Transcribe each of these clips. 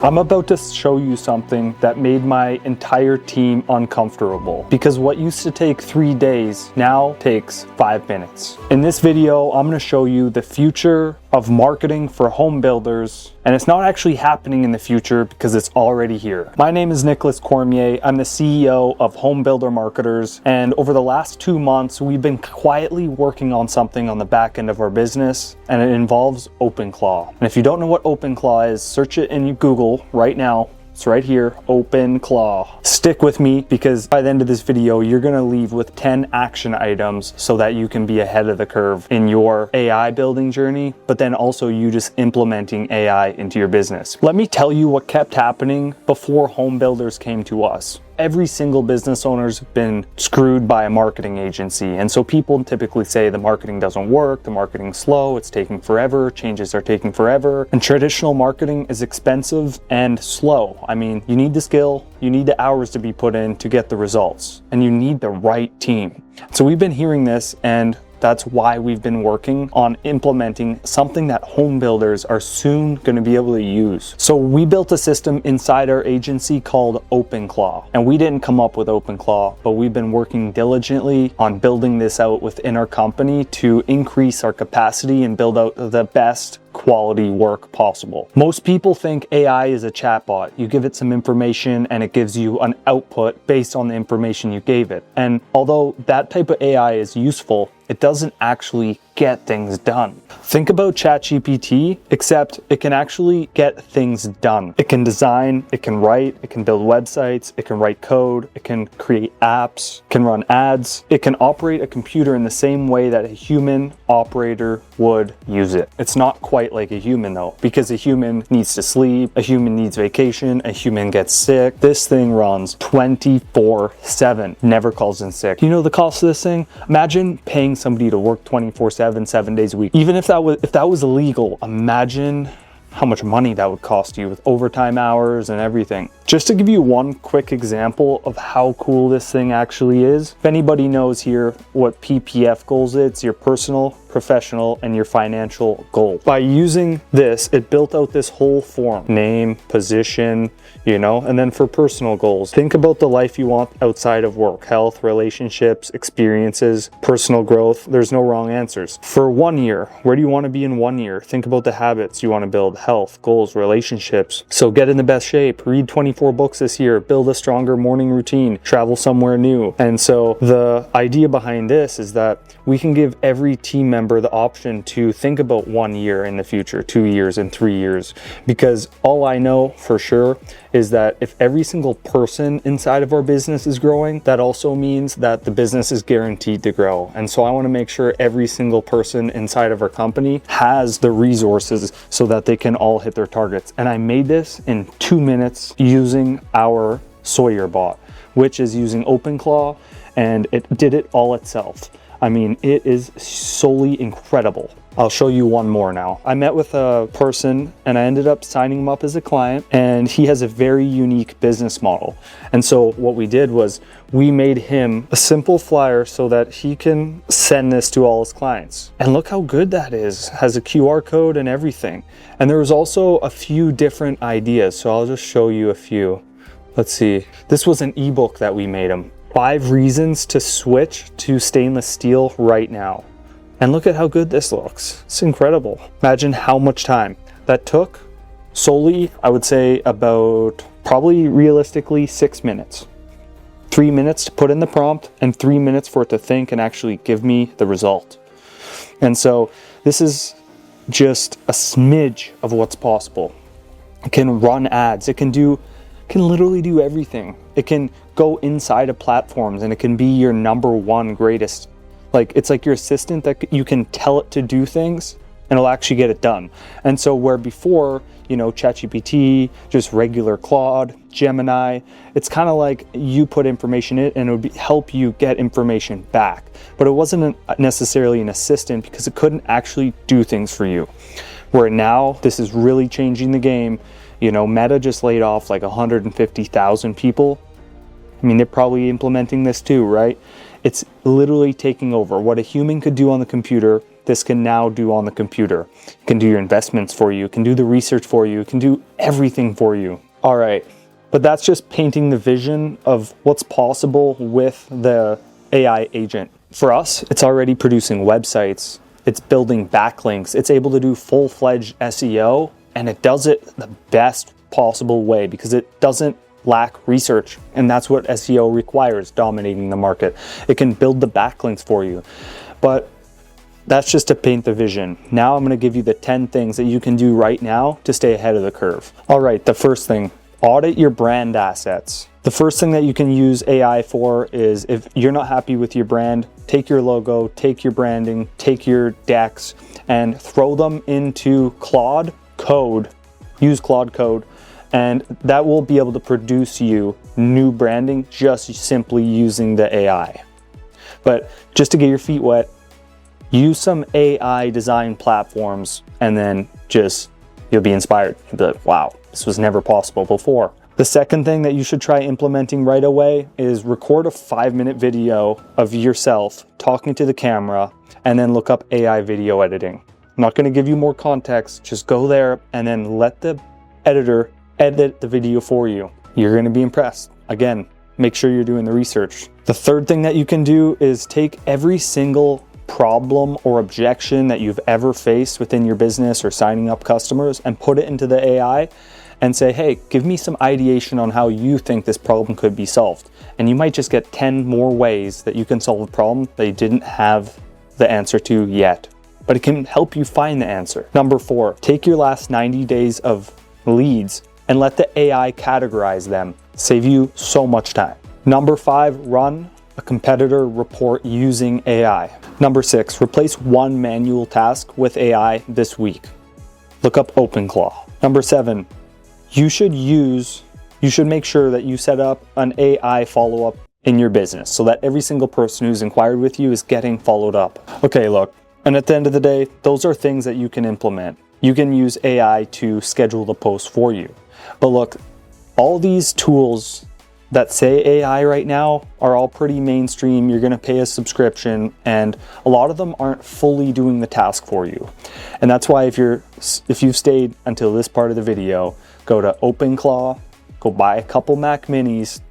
I'm about to show you something that made my entire team uncomfortable because what used to take 3 days now takes 5 minutes. In this video, I'm going to show you the future of marketing for home builders, and it's not actually happening in the future because it's already here. My name is Nicholas Cormier. I'm the CEO of Home Builder Marketers, and over the last 2 months, we've been quietly working on something on the back end of our business, and it involves OpenClaw. And if you don't know what OpenClaw is, search it in Google right now. It's right here, OpenClaw. Stick with me because by the end of this video, you're gonna leave with 10 action items so that you can be ahead of the curve in your AI building journey, but then also you just implementing AI into your business. Let me tell you what kept happening before home builders came to us. Every single business owner's been screwed by a marketing agency. And so people typically say the marketing doesn't work, the marketing's slow, it's taking forever, changes are taking forever. And traditional marketing is expensive and slow. I mean, you need the skill, you need the hours to be put in to get the results, and you need the right team. So we've been hearing this, and that's why we've been working on implementing something that home builders are soon going to be able to use. So we built a system inside our agency called OpenClaw. And we didn't come up with OpenClaw, but we've been working diligently on building this out within our company to increase our capacity and build out the best quality work possible. Most people think AI is a chatbot. You give it some information and it gives you an output based on the information you gave it. And although that type of AI is useful, it doesn't actually get things done. Think about ChatGPT, except it can actually get things done. It can design, it can write, it can build websites, it can write code, it can create apps, it can run ads, it can operate a computer in the same way that a human operator would use it. It's not quite like a human though, because a human needs to sleep, a human needs vacation, a human gets sick. This thing runs 24/7, never calls in sick. You know the cost of this thing? Imagine paying somebody to work 24/7, 7 days a week. Even if that was illegal, imagine how much money that would cost you with overtime hours and everything. Just to give you one quick example of how cool this thing actually is, if anybody knows here what PPF goals is, it's your personal, professional, and your financial goal. By using this, it built out this whole form, name, position, and then for personal goals, think about the life you want outside of work, health, relationships, experiences, personal growth. There's no wrong answers. For 1 year, where do you want to be in 1 year? Think about the habits you want to build, health, goals, relationships. So get in the best shape, read 24 books this year, build a stronger morning routine, travel somewhere new. And so the idea behind this is that we can give every team member the option to think about 1 year in the future, 2 years, and 3 years. Because all I know for sure is that if every single person inside of our business is growing, that also means that the business is guaranteed to grow. And so I want to make sure every single person inside of our company has the resources so that they can all hit their targets. And I made this in 2 minutes using our Sawyer bot, which is using OpenClaw, and it did it all itself. I mean, it is solely incredible. I'll show you one more now. I met with a person and I ended up signing him up as a client, and he has a very unique business model. And so what we did was we made him a simple flyer so that he can send this to all his clients. And look how good that is. Has a QR code and everything. And there was also a few different ideas. So I'll just show you a few. Let's see. This was an ebook that we made him. 5 reasons to switch to stainless steel right now. And look at how good this looks. It's incredible. Imagine how much time that took. Solely, I would say about probably realistically 6 minutes. 3 minutes to put in the prompt and 3 minutes for it to think and actually give me the result. And so this is just a smidge of what's possible. It can run ads. It can literally do everything. It can go inside of platforms and it can be your number one greatest. It's like your assistant that you can tell it to do things and it'll actually get it done. And so where before, ChatGPT, just regular Claude, Gemini, it's kind of like you put information in and it would help you get information back. But it wasn't necessarily an assistant because it couldn't actually do things for you. Where now this is really changing the game. Meta just laid off like 150,000 people. I mean, they're probably implementing this too, right? It's literally taking over. What a human could do on the computer, this can now do on the computer. It can do your investments for you, it can do the research for you, it can do everything for you. All right, but that's just painting the vision of what's possible with the AI agent. For us, it's already producing websites, it's building backlinks, it's able to do full-fledged SEO, and it does it the best possible way because it doesn't lack research, and that's what SEO requires, dominating the market. It can build the backlinks for you, but that's just to paint the vision. Now I'm going to give you the 10 things that you can do right now to stay ahead of the curve. All right, the first thing, audit your brand assets. The first thing that you can use AI for is, if you're not happy with your brand, take your logo, take your branding, take your decks, and throw them into Claude Code. Use Claude Code, and that will be able to produce you new branding just simply using the AI. But just to get your feet wet, use some AI design platforms, and then you'll be inspired. You'll be like, wow, this was never possible before. The second thing that you should try implementing right away is record a 5-minute video of yourself talking to the camera, and then look up AI video editing. I'm not going to give you more context, just go there and then let the editor edit the video for you. You're going to be impressed. Again, make sure you're doing the research. The third thing that you can do is take every single problem or objection that you've ever faced within your business or signing up customers and put it into the AI and say, hey, give me some ideation on how you think this problem could be solved. And you might just get 10 more ways that you can solve a problem that you didn't have the answer to yet, but it can help you find the answer. Number 4, take your last 90 days of leads and let the AI categorize them. Save you so much time. Number 5, run a competitor report using AI. Number 6, replace one manual task with AI this week. Look up OpenClaw. Number 7, you should make sure that you set up an AI follow-up in your business so that every single person who's inquired with you is getting followed up. Okay, look, and at the end of the day, those are things that you can implement. You can use AI to schedule the post for you. But look, all these tools that say AI right now are all pretty mainstream. You're going to pay a subscription, and a lot of them aren't fully doing the task for you. And that's why if you've stayed until this part of the video, go to OpenClaw, go buy a couple Mac Minis,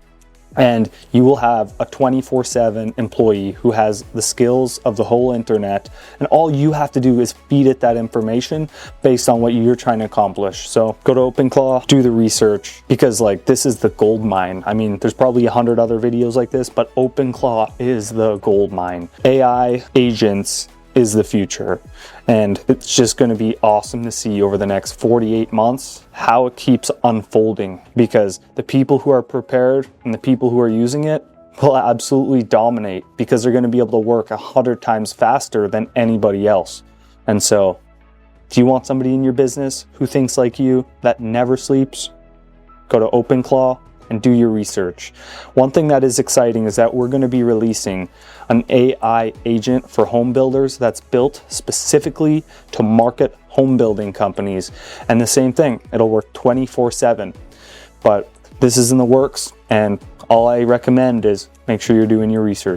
and you will have a 24/7 employee who has the skills of the whole internet, and all you have to do is feed it that information based on what you're trying to accomplish. So go to OpenClaw, do the research, because this is the gold mine. I mean, there's probably 100 other videos like this, but OpenClaw is the gold mine. AI agents is the future, and it's just going to be awesome to see over the next 48 months how it keeps unfolding, because the people who are prepared and the people who are using it will absolutely dominate, because they're going to be able to work 100 times faster than anybody else. And so, do you want somebody in your business who thinks like you, that never sleeps? Go to OpenClaw and do your research. One thing that is exciting is that we're going to be releasing an AI agent for home builders that's built specifically to market home building companies. And the same thing, it'll work 24/7. But this is in the works, and all I recommend is make sure you're doing your research.